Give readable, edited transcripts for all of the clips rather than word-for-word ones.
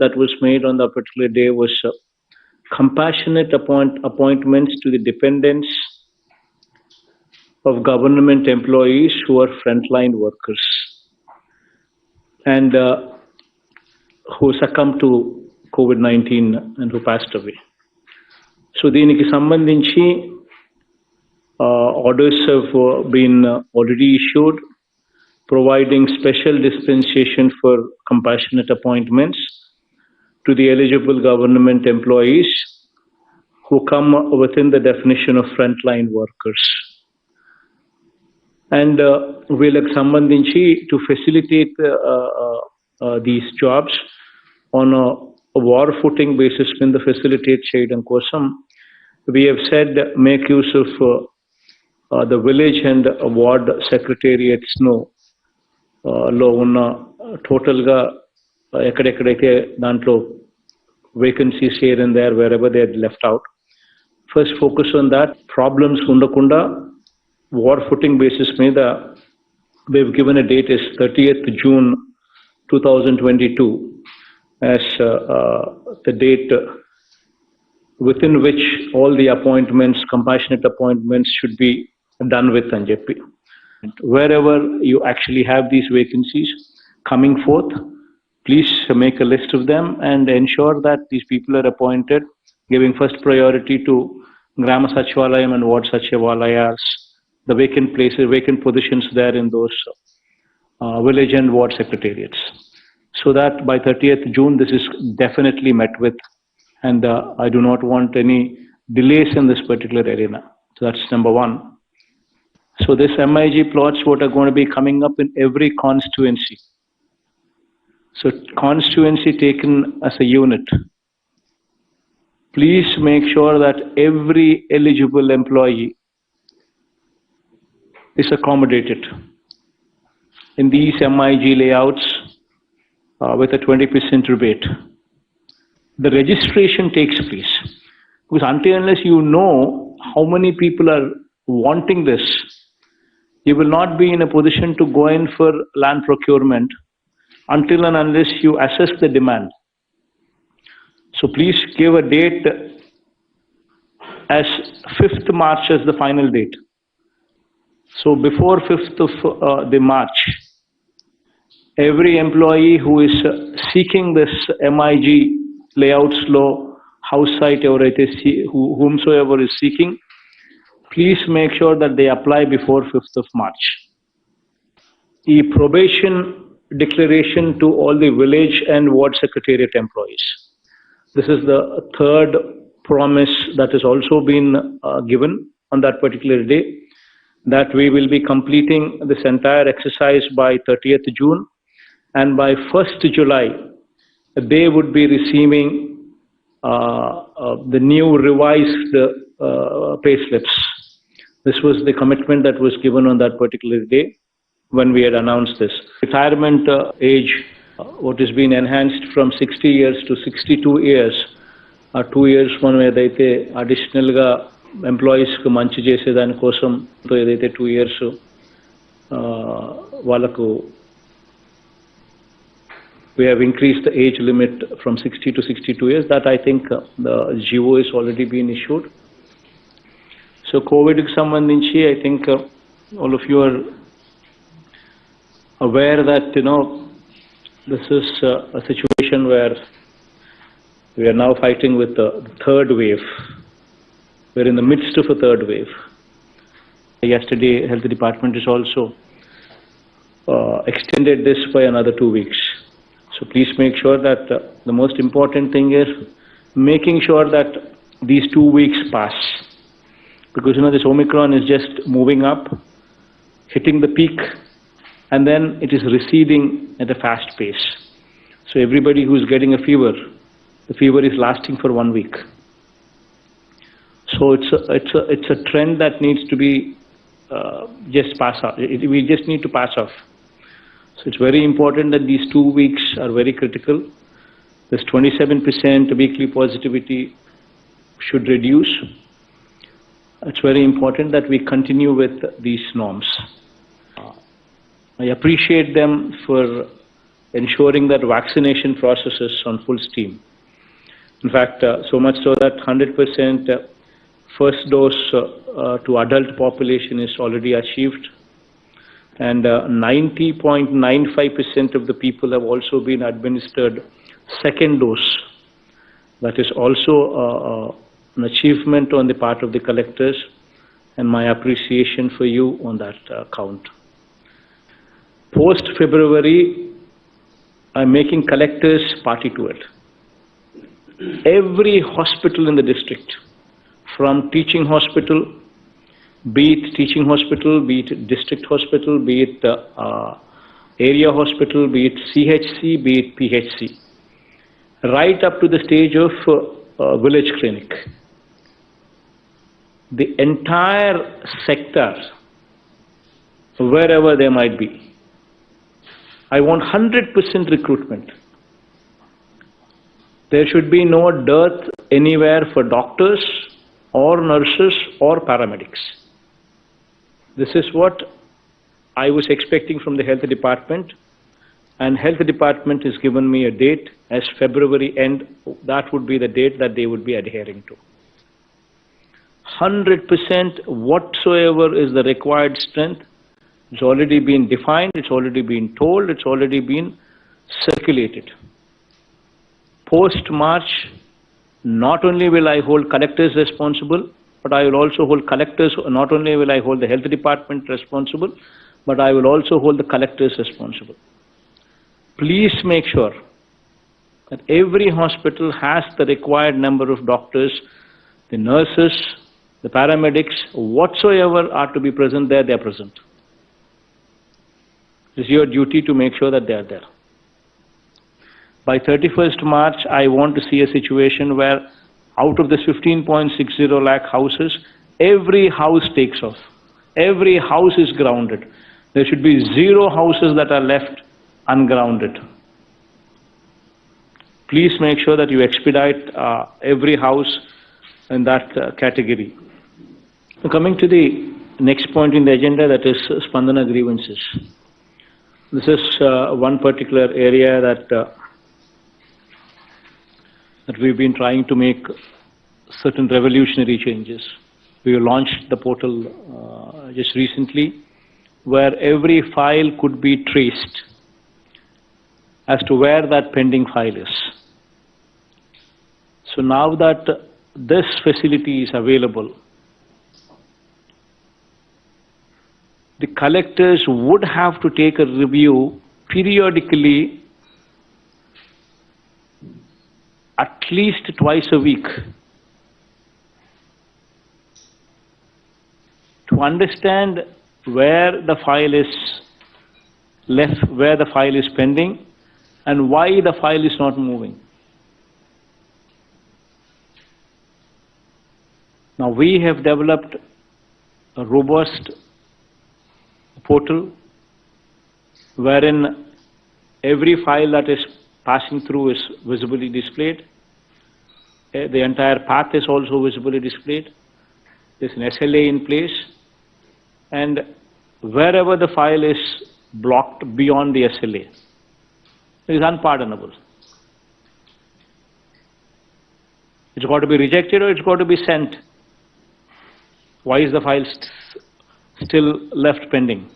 that was made on the particular day was compassionate appointments to the dependents of government employees who are frontline workers and who succumbed to COVID-19 and who passed away. So, దీనికి సంబంధించి orders have been already issued, providing special dispensation for compassionate appointments to the eligible government employees who come within the definition of frontline workers. And వీళ్ళకి సంబంధించి to facilitate these jobs on a war footing basis కింద facilitate చేయడం కోసం we have said make use of the village and ward secretariats లో ఉన్న టోటల్గా ఎక్కడెక్కడైతే దాంట్లో vacancies here and there wherever they are left out. First focus on that. Problems ఉండకుండా war footing basis మీద we've given a date is 30th June 2022 as the date within which all the appointments, compassionate appointments should be done with and చెప్పి. Wherever you actually have these vacancies coming forth, please make a list of them and ensure that these people are appointed, giving first priority to Grama Sachivalayam and Ward Sachivalayas, the vacant places, vacant positions there in those village and ward secretariats. So that by 30th June, this is definitely met with, and I do not want any delays in this particular arena. So that's number one. So this MIG plots what are going to be coming up in every constituency. So constituency taken as a unit. Please make sure that every eligible employee is accommodated in these MIG layouts with a 20% rebate. The registration takes place because until unless you know how many people are wanting this, you will not be in a position to go in for land procurement until and unless you assess the demand. So please give a date as 5th March as the final date. So before 5th of the March, every employee who is seeking this MIG layouts law, house site, whomsoever is seeking, please make sure that they apply before 5th of March. The probation declaration to all the village and ward secretariat employees. This is the third promise that has also been given on that particular day, that we will be completing this entire exercise by 30th June, and by 1st July, they would be receiving the new revised pay slips. This was the commitment that was given on that particular day when we had announced this. Retirement age, what has been enhanced from 60 years to 62 years, 2 years మనం ఏదైతే అడిషనల్గా ఎంప్లాయీస్కి మంచి చేసేదాని కోసం ఏదైతే 2 years వాళ్ళకు we have increased the age limit from 60 to 62 years. That I think the GO is already been issued. So COVID కి సంబంధించి I think all of you are aware that this is a situation where we are now fighting with the third wave. We're in the midst of a third wave. Yesterday, Health Department has also extended this by another 2 weeks. So please make sure that the most important thing is making sure that these 2 weeks pass. Because this Omicron is just moving up, hitting the peak, and then it is receding at a fast pace. So everybody who is getting a fever, the fever is lasting for 1 week. So it's a trend that needs to be just pass off. We just need to pass off. So it's very important that these 2 weeks are very critical. This 27% weekly positivity should reduce. It's very important that we continue with these norms. I appreciate them for ensuring that vaccination process is on full steam. In fact, so much so that 100% first dose to adult population is already achieved, and 90.95% of the people have also been administered second dose. That is also an achievement on the part of the collectors, and my appreciation for you on that count. Post-February, I'm making collectors party to it. Every hospital in the district, from teaching hospital, be it teaching hospital, be it district hospital, be it area hospital, be it CHC, be it PHC, right up to the stage of village clinic. The entire sector, wherever they might be, I want 100% recruitment. There should be no dearth anywhere for doctors or nurses or paramedics. This is what I was expecting from the health department, and health department has given me a date as February end. That would be the date that they would be adhering to. 100% whatsoever is the required strength. It's already been defined, it's already been told, it's already been circulated. Post-March, not only will I hold collectors responsible, but I will also hold collectors, not only will I hold the health department responsible, but I will also hold the collectors responsible. Please make sure that every hospital has the required number of doctors, the nurses, the paramedics, whatsoever are to be present there, they are present. It is your duty to make sure that they are there. By 31st March, I want to see a situation where out of the 15.60 lakh houses, every house takes off. Every house is grounded. There should be 0 houses that are left ungrounded. Please make sure that you expedite every house in that category. So coming to the next point in the agenda, that is Spandana grievances. This is one particular area that we've been trying to make certain revolutionary changes. We launched the portal just recently, where every file could be traced as to where that pending file is. So now that this facility is available, the collectors would have to take a review periodically, at least twice a week, to understand where the file is left, where the file is pending, and why the file is not moving. Now we have developed a robust portal wherein every file that is passing through is visibly displayed. The entire path is also visibly displayed. There's an SLA in place, and wherever the file is blocked beyond the SLA, it is unpardonable. It's got to be rejected or it's got to be sent. Why is the file still left pending?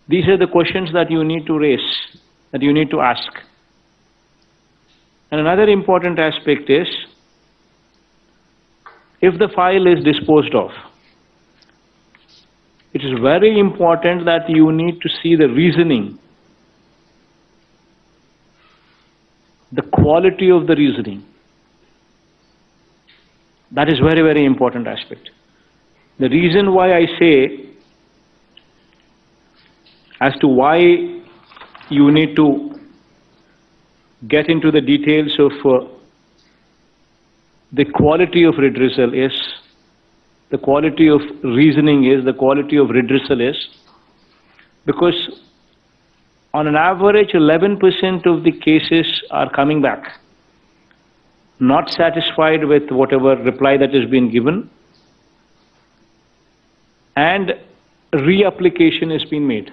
These are the questions that you need to raise, that you need to ask. And another important aspect is, if the file is disposed of, it is very important that you need to see the reasoning, the quality of the reasoning. That is very, very important aspect. The reason why I say as to why you need to get into the details of the quality of redressal is, the quality of reasoning is, the quality of redressal is, because on an average 11% of the cases are coming back, not satisfied with whatever reply that has been given, and reapplication has been made.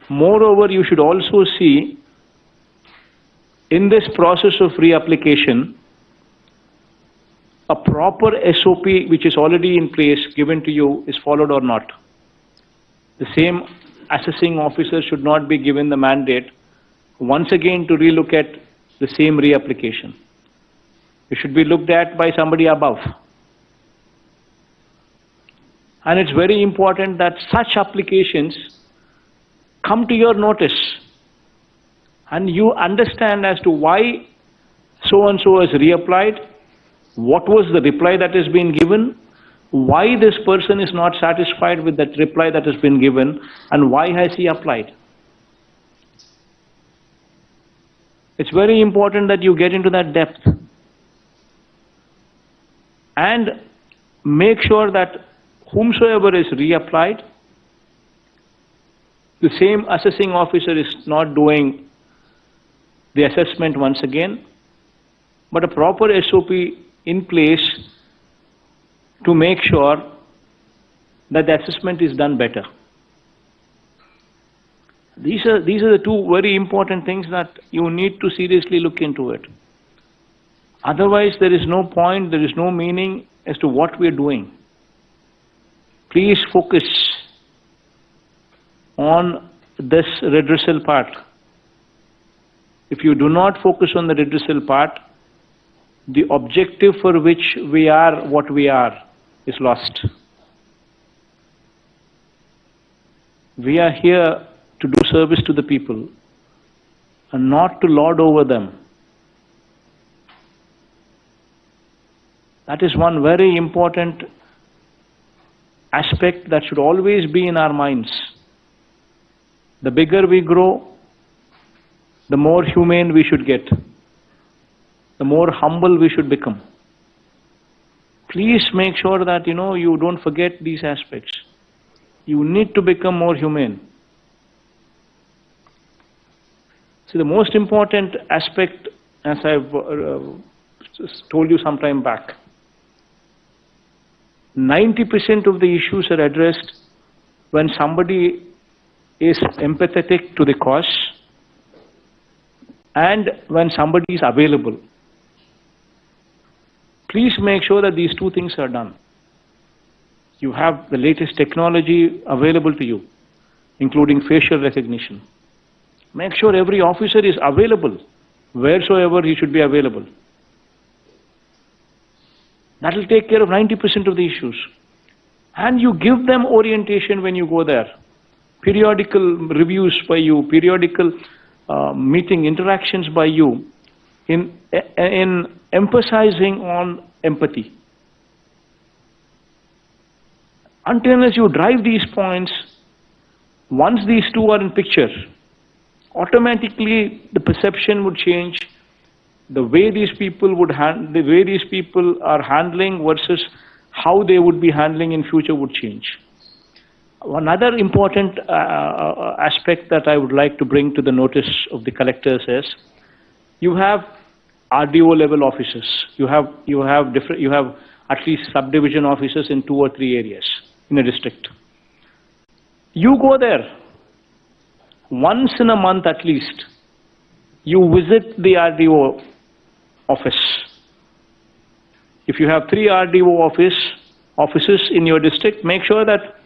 Moreover, you should also see in this process of reapplication, a proper SOP which is already in place given to you is followed or not. The same assessing officer should not be given the mandate once again to relook at the same reapplication. It should be looked at by somebody above. And it's very important that such applications come to your notice and you understand as to why so-and-so has reapplied, what was the reply that has been given, why this person is not satisfied with that reply that has been given, and why has he applied. It's very important that you get into that depth and make sure that whomsoever is reapplied, the same assessing officer is not doing the assessment once again, but a proper SOP in place to make sure that the assessment is done better. These are the two very important things that you need to seriously look into it. Otherwise, there is no point, there is no meaning as to what we are doing. Please focus on this redressal part. If you do not focus on the redressal part, the objective for which we are what we are is lost. We are here to do service to the people and not to lord over them. That is one very important aspect that should always be in our minds. The bigger we grow, the more humane we should get, the more humble we should become. Please make sure that you don't forget these aspects. You need to become more humane. See, the most important aspect, as I've told you some time back, 90% of the issues are addressed when somebody is empathetic to the cause and when somebody is available. Please make sure that these two things are done. You have the latest technology available to you, including facial recognition. Make sure every officer is available wheresoever he should be available. That will take care of 90% of the issues. And you give them orientation when you go there. Periodical reviews by you, periodical meeting interactions by you in emphasizing on empathy. Until as you drive these points, once these two are in picture, automatically the perception would change. The way these people are handling versus how they would be handling in future would change. Another important aspect that I would like to bring to the notice of the collectors is, you have RDO level officers. You have at least subdivision officers in 2 or 3 areas in a district. You go there once in a month at least. You visit the RDO office. If you have 3 RDO offices in your district, make sure that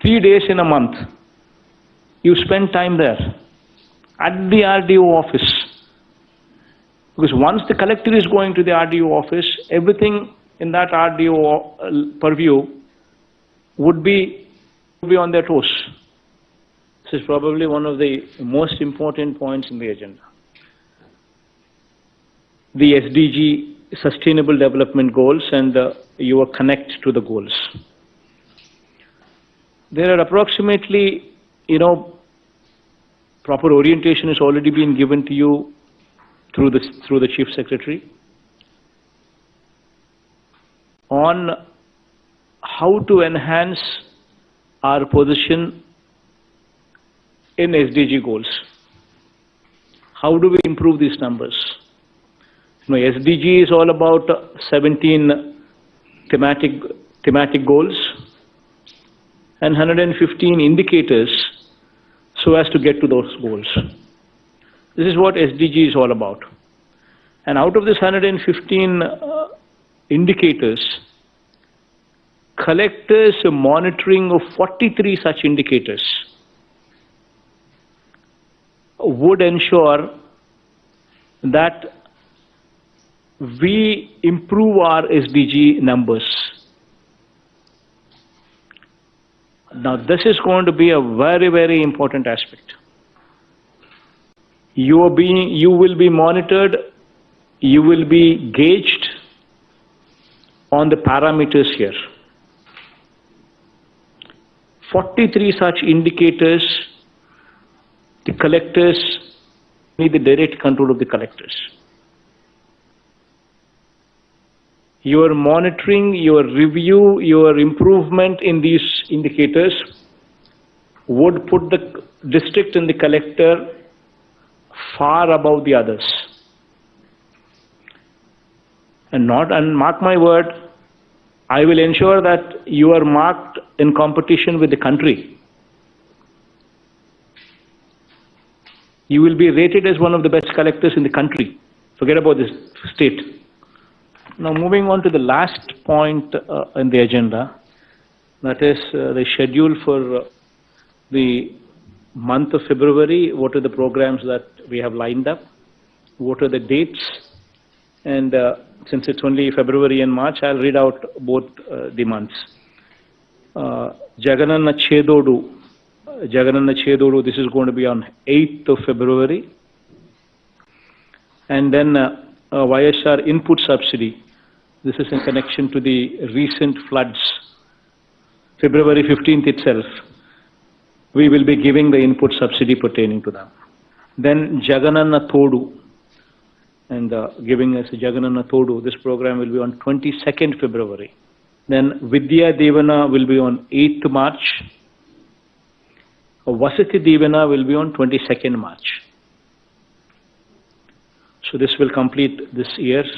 3 days in a month you spend time there at the RDO office. Because once the collector is going to the RDO office, everything in that RDO purview would be on their toes. This is probably one of the most important points in the agenda. The SDG, Sustainable Development Goals, and your connect to the goals. There are approximately, proper orientation has already been given to you through the Chief Secretary on how to enhance our position in SDG goals. How do we improve these numbers? SDG is all about 17 thematic goals, and 115 indicators so as to get to those goals. This is what SDG is all about. And out of this 115 indicators, collectors monitoring of 43 such indicators would ensure that we improve our SDG numbers. Now, this is going to be a very, very important aspect. You will be monitored, you will be gauged on the parameters here. 43 such indicators, the collectors need the direct control of the collectors. Your monitoring, your review, your improvement in these indicators would put the district and the collector far above the others. And mark my word, I will ensure that you are marked in competition with the country. You will be rated as one of the best collectors in the country. Forget about this state. Now, moving on to the last point in the agenda, that is the schedule for the month of February. What are the programs that we have lined up? What are the dates? And since it's only February and March, I'll read out both the months. Jagananna Chedodu, this is going to be on 8th of February. And then YSR input subsidy. This is in connection to the recent floods. February 15th itself, we will be giving the input subsidy pertaining to them. Then Jagananna Thodu, and giving us Jagananna Thodu. This program will be on 22nd February. Then Vidya Devana will be on 8th March. Vasati Devana will be on 22nd March. So this will complete this year's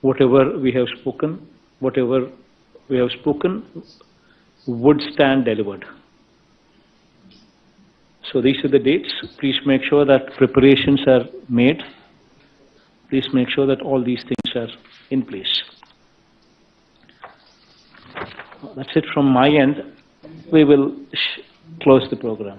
whatever we have spoken would stand delivered. So these are the dates. Please make sure that preparations are made. Please make sure that all these things are in place. That's it from my end. We will close the program.